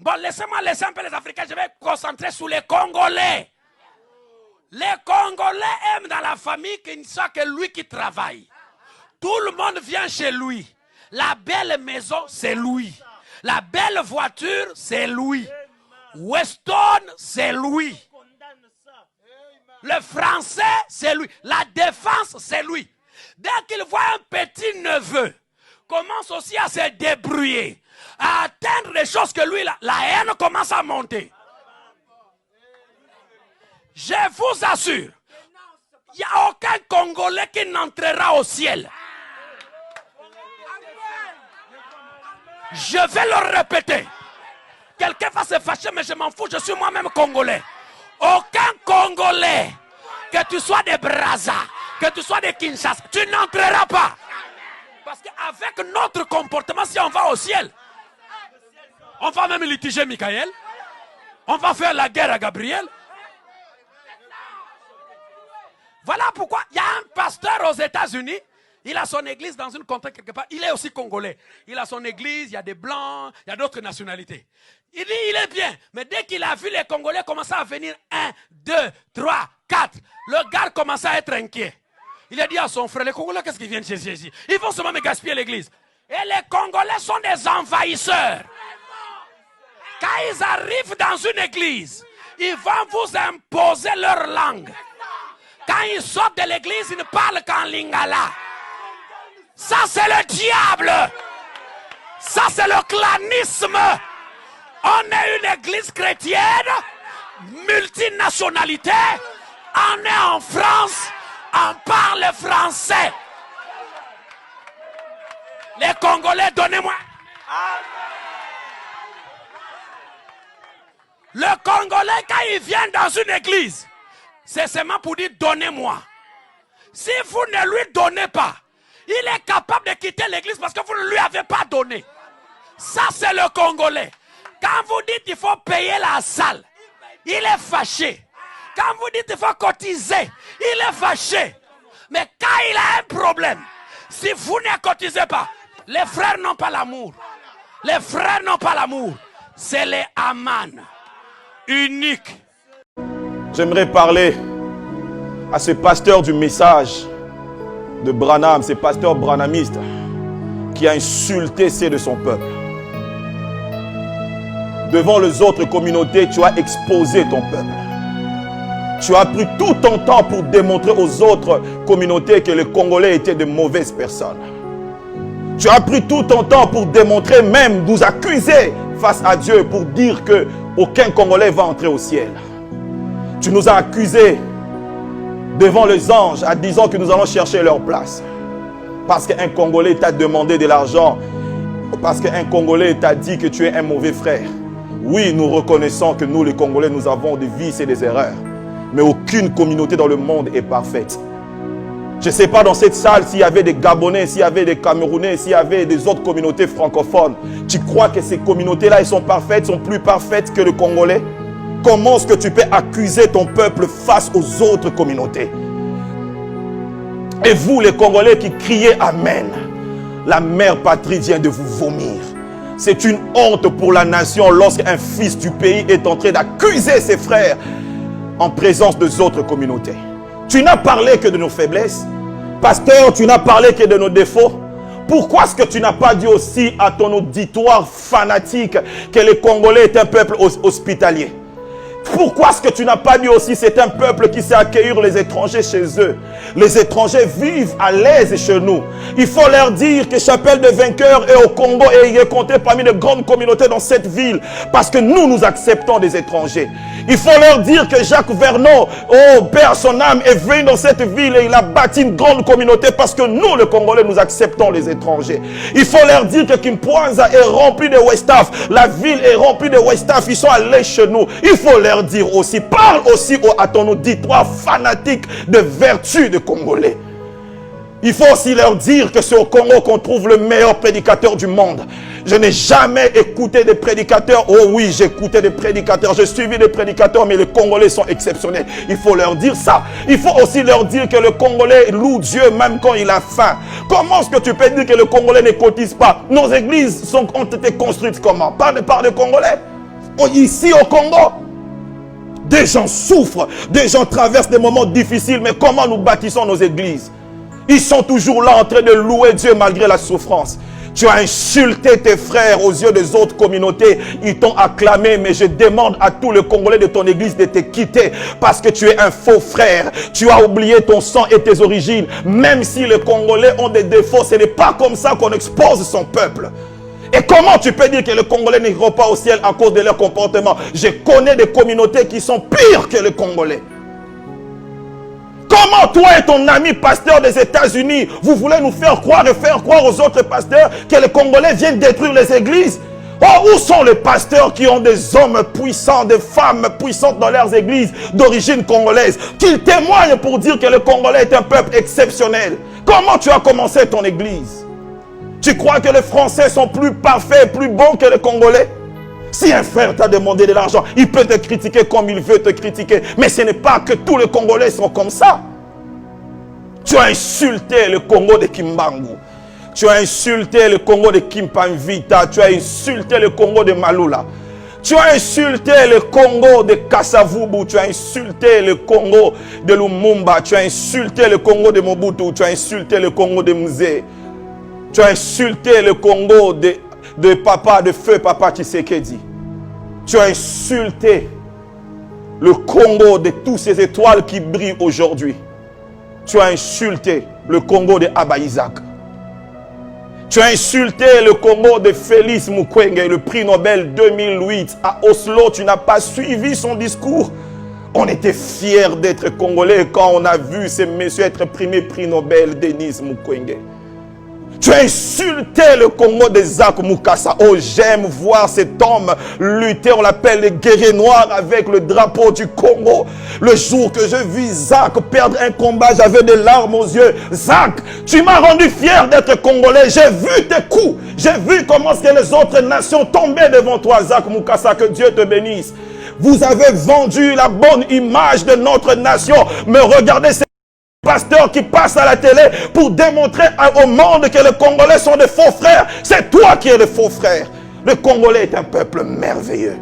Bon, laissez-moi laisser un peu les Africains, je vais me concentrer sur les Congolais. Les Congolais aiment dans la famille qu'il ne soit que lui qui travaille. Tout le monde vient chez lui. La belle maison, c'est lui. La belle voiture, c'est lui. Weston, c'est lui. Le français, c'est lui. La défense, c'est lui. Dès qu'il voit un petit neveu, commence aussi à se débrouiller, à atteindre les choses que lui, la haine commence à monter. Je vous assure, il n'y a aucun Congolais qui n'entrera au ciel. Je vais le répéter. Quelqu'un va se fâcher, mais je m'en fous, je suis moi-même Congolais. Aucun Congolais, que tu sois de Brazza, que tu sois de Kinshasa, tu n'entreras pas. Parce qu'avec notre comportement, si on va au ciel, on va même litiger Michael, on va faire la guerre à Gabriel. Voilà pourquoi il y a un pasteur aux États-Unis, il a son église dans une contrée quelque part, il est aussi congolais. Il a son église, il y a des blancs, il y a d'autres nationalités. Il dit, il est bien, mais dès qu'il a vu les Congolais commencer à venir 1, 2, 3, 4, le gars commençait à être inquiet. Il a dit à son frère, les Congolais, qu'est-ce qu'ils viennent chercher ici? Ils vont seulement me gaspiller l'église. Et les Congolais sont des envahisseurs. Quand ils arrivent dans une église, ils vont vous imposer leur langue. Quand ils sortent de l'église, ils ne parlent qu'en lingala. Ça, c'est le diable. Ça, c'est le clanisme. On est une église chrétienne, multinationalité. On est en France, on parle français. Les Congolais, donnez-moi. Le Congolais, quand il vient dans une église, c'est seulement pour dire donnez-moi. Si vous ne lui donnez pas, il est capable de quitter l'église parce que vous ne lui avez pas donné. Ça, c'est le Congolais. Quand vous dites qu'il faut payer la salle, il est fâché. Quand vous dites qu'il faut cotiser, il est fâché. Mais quand il a un problème, si vous ne cotisez pas, les frères n'ont pas l'amour. Les frères n'ont pas l'amour. C'est les Aman. Uniques. J'aimerais parler à ce pasteur du message de Branham, ce pasteur branhamiste qui a insulté ceux de son peuple. Devant les autres communautés, tu as exposé ton peuple. Tu as pris tout ton temps pour démontrer aux autres communautés que les Congolais étaient de mauvaises personnes. Tu as pris tout ton temps pour démontrer, même nous accuser face à Dieu pour dire qu'aucun Congolais va entrer au ciel. Tu nous as accusés devant les anges en disant que nous allons chercher leur place. Parce qu'un Congolais t'a demandé de l'argent. Parce qu'un Congolais t'a dit que tu es un mauvais frère. Oui, nous reconnaissons que nous les Congolais, nous avons des vices et des erreurs. Mais aucune communauté dans le monde est parfaite. Je ne sais pas dans cette salle s'il y avait des Gabonais, s'il y avait des Camerounais, s'il y avait des autres communautés francophones. Tu crois que ces communautés-là, elles sont parfaites, sont plus parfaites que le Congolais? Comment est-ce que tu peux accuser ton peuple face aux autres communautés? Et vous, les Congolais qui criez Amen, la mère patrie vient de vous vomir. C'est une honte pour la nation lorsqu'un fils du pays est en train d'accuser ses frères en présence des autres communautés. Tu n'as parlé que de nos faiblesses. Pasteur, tu n'as parlé que de nos défauts. Pourquoi est-ce que tu n'as pas dit aussi à ton auditoire fanatique que les Congolais est un peuple hospitalier? Pourquoi est-ce que tu n'as pas dit aussi c'est un peuple qui sait accueillir les étrangers chez eux? Les étrangers vivent à l'aise chez nous. Il faut leur dire que Chapelle des Vainqueurs est au Congo et il est compté parmi de grandes communautés dans cette ville parce que nous acceptons des étrangers. Il faut leur dire que Jacques Vernon, oh père son âme, est venu dans cette ville et il a bâti une grande communauté parce que nous les Congolais nous acceptons les étrangers. Il faut leur dire que Kimpwanza est rempli de Westaf, la ville est remplie de Westaf, ils sont allés chez nous. Il faut leur dire aussi, parle aussi à ton auditoire fanatique de vertu de Congolais. Il faut aussi leur dire que c'est au Congo qu'on trouve le meilleur prédicateur du monde. Je n'ai jamais écouté des prédicateurs. Oh oui, j'ai écouté des prédicateurs. J'ai suivi des prédicateurs, mais les Congolais sont exceptionnels. Il faut leur dire ça. Il faut aussi leur dire que le Congolais loue Dieu même quand il a faim. Comment est-ce que tu peux dire que le Congolais ne cotise pas? Nos églises ont été construites comment? Par des Congolais. Ici au Congo, des gens souffrent, des gens traversent des moments difficiles, mais comment nous bâtissons nos églises? Ils sont toujours là en train de louer Dieu malgré la souffrance. Tu as insulté tes frères aux yeux des autres communautés. Ils t'ont acclamé, mais je demande à tous les Congolais de ton église de te quitter parce que tu es un faux frère. Tu as oublié ton sang et tes origines. Même si les Congolais ont des défauts, ce n'est pas comme ça qu'on expose son peuple. Et comment tu peux dire que les Congolais n'iront pas au ciel à cause de leur comportement? Je connais des communautés qui sont pires que les Congolais. Comment toi et ton ami pasteur des États-Unis, vous voulez nous faire croire et faire croire aux autres pasteurs que les Congolais viennent détruire les églises? Oh, où sont les pasteurs qui ont des hommes puissants, des femmes puissantes dans leurs églises d'origine congolaise, qu'ils témoignent pour dire que le Congolais est un peuple exceptionnel? Comment tu as commencé ton église? Tu crois que les Français sont plus parfaits, plus bons que les Congolais? Si un frère t'a demandé de l'argent, il peut te critiquer comme il veut te critiquer. Mais ce n'est pas que tous les Congolais sont comme ça. Tu as insulté le Congo de Kimbangu. Tu as insulté le Congo de Kimpanvita. Tu as insulté le Congo de Malula. Tu as insulté le Congo de Kasavubu. Tu as insulté le Congo de Lumumba. Tu as insulté le Congo de Mobutu. Tu as insulté le Congo de Mzee. Tu as insulté le Congo de papa, de feu papa Tshisekedi. Tu as insulté le Congo de toutes ces étoiles qui brillent aujourd'hui. Tu as insulté le Congo de Abba Isaac. Tu as insulté le Congo de Félix Mukwege, le prix Nobel 2008. À Oslo, tu n'as pas suivi son discours. On était fiers d'être Congolais quand on a vu ce monsieur être primé prix Nobel, Denis Mukwege. Tu as insulté le Congo de Zach Mukasa. Oh, j'aime voir cet homme lutter. On l'appelle le guerrier noir avec le drapeau du Congo. Le jour que je vis Zach perdre un combat, j'avais des larmes aux yeux. Zach, tu m'as rendu fier d'être Congolais. J'ai vu tes coups. J'ai vu comment que les autres nations tombaient devant toi, Zach Mukasa. Que Dieu te bénisse. Vous avez vendu la bonne image de notre nation. Mais regardez ces pasteurs qui passent à la télé pour démontrer au monde que les Congolais sont des faux frères. C'est toi qui es le faux frère. Le Congolais est un peuple merveilleux.